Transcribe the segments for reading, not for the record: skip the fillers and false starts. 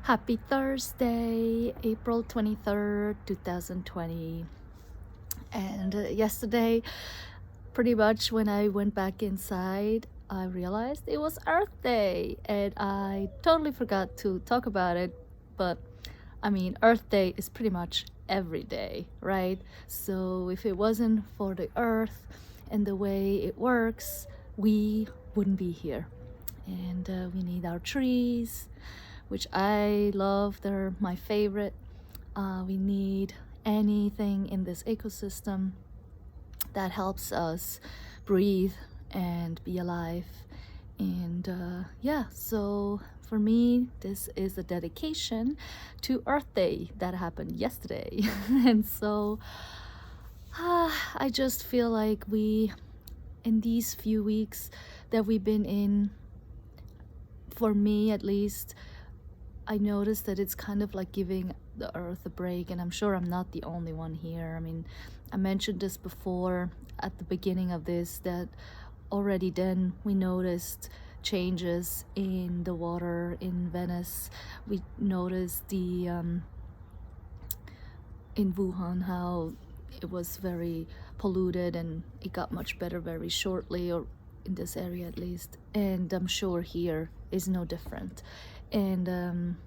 Happy Thursday, April 23rd, 2020. And yesterday, pretty much when I went back inside, I realized it was Earth Day and I totally forgot to talk about it. But I mean, Earth Day is pretty much every day, right? So if it wasn't for the Earth and the way it works, we wouldn't be here. And we need our trees, which I love. They're my favorite. We need anything in this ecosystem that helps us breathe and be alive. And yeah, so for me, this is a dedication to Earth Day that happened yesterday. And so I just feel like in these few weeks that we've been in, for me at least, I noticed that it's kind of like giving the earth a break, and I'm sure I'm not the only one here. I mean, I mentioned this before at the beginning of this, that already then we noticed changes in the water in Venice. We noticed in Wuhan how it was very polluted, and it got much better very shortly, or in this area at least. And I'm sure here is no different. And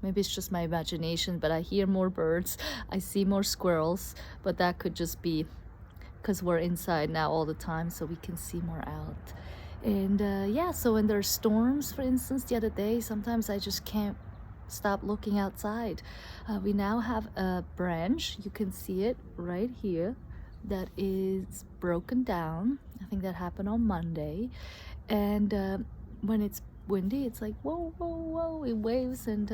maybe it's just my imagination, but I hear more birds, I see more squirrels, but that could just be because we're inside now all the time, so we can see more out. And yeah, so when there's storms, for instance, the other day, sometimes I just can't stop looking outside. We now have a branch, you can see it right here, that is broken down. I think that happened on Monday. And when it's windy, it's like whoa, whoa, whoa, it waves. And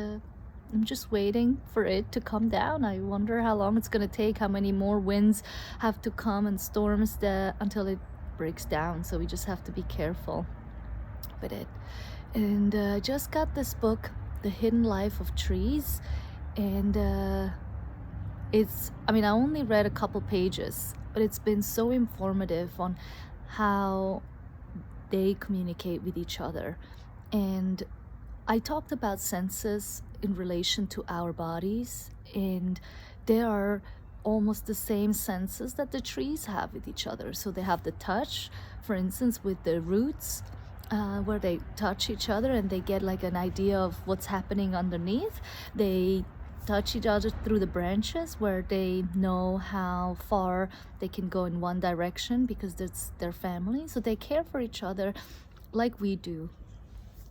I'm just waiting for it to come down. I wonder how long it's gonna take, how many more winds have to come and storms until it breaks down. So we just have to be careful with it. And I just got this book, The Hidden Life of Trees, and I only read a couple pages, but it's been so informative on how they communicate with each other. And I talked about senses in relation to our bodies, and they are almost the same senses that the trees have with each other. So they have the touch, for instance, with the roots, where they touch each other and they get like an idea of what's happening underneath. They touch each other through the branches, where they know how far they can go in one direction because it's their family. So they care for each other like we do.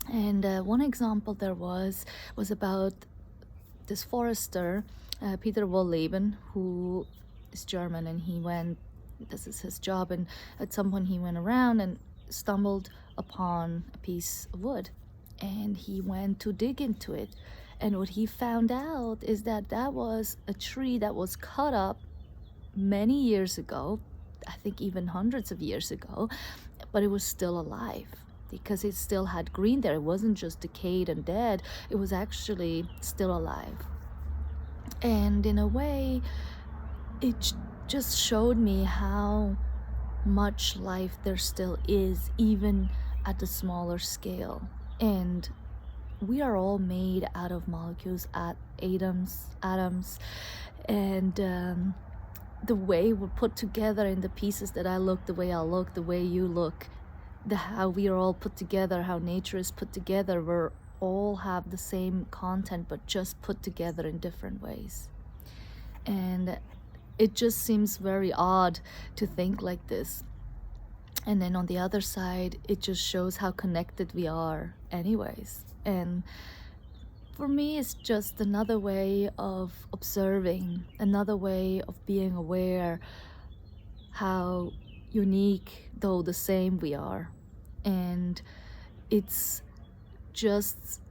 And one example there was about this forester, Peter Wohlleben, who is German, and this is his job, and at some point he went around and stumbled upon a piece of wood, and he went to dig into it. And what he found out is that that was a tree that was cut up many years ago, I think even hundreds of years ago, but it was still alive because it still had green there. It wasn't just decayed and dead, it was actually still alive. And in a way, it just showed me how much life there still is, even at the smaller scale. And we are all made out of molecules, atoms, and the way we're put together in the pieces that I look, the way I look, the way you look, how we are all put together, how nature is put together, we're all have the same content, but just put together in different ways. And it just seems very odd to think like this. And then on the other side, it just shows how connected we are anyways. And for me, it's just another way of observing, another way of being aware how unique, though the same, we are. And it's just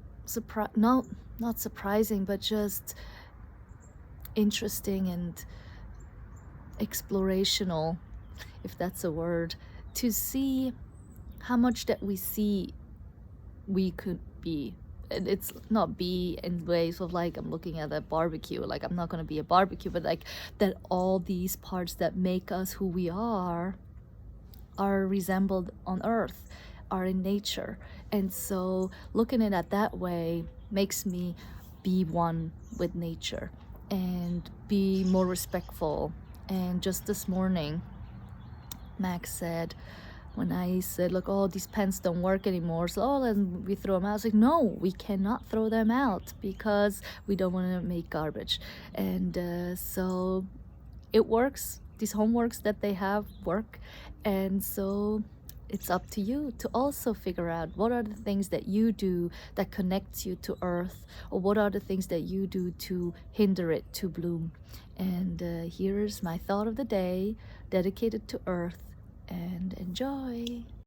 not surprising, but just interesting and explorational, if that's a word, to see how much that we see we could be. And it's not be in ways of like I'm looking at a barbecue, like I'm not going to be a barbecue, but like that all these parts that make us who we are resembled on earth. are in nature. And so looking at it that way makes me be one with nature and be more respectful. And just this morning, Max said, when I said, look, oh, these pens don't work anymore, so oh, then we throw them out. I was like, no, we cannot throw them out because we don't want to make garbage. And so it works. These homeworks that they have work. And so it's up to you to also figure out what are the things that you do that connects you to earth, or what are the things that you do to hinder it to bloom. And here's my thought of the day dedicated to earth, and enjoy.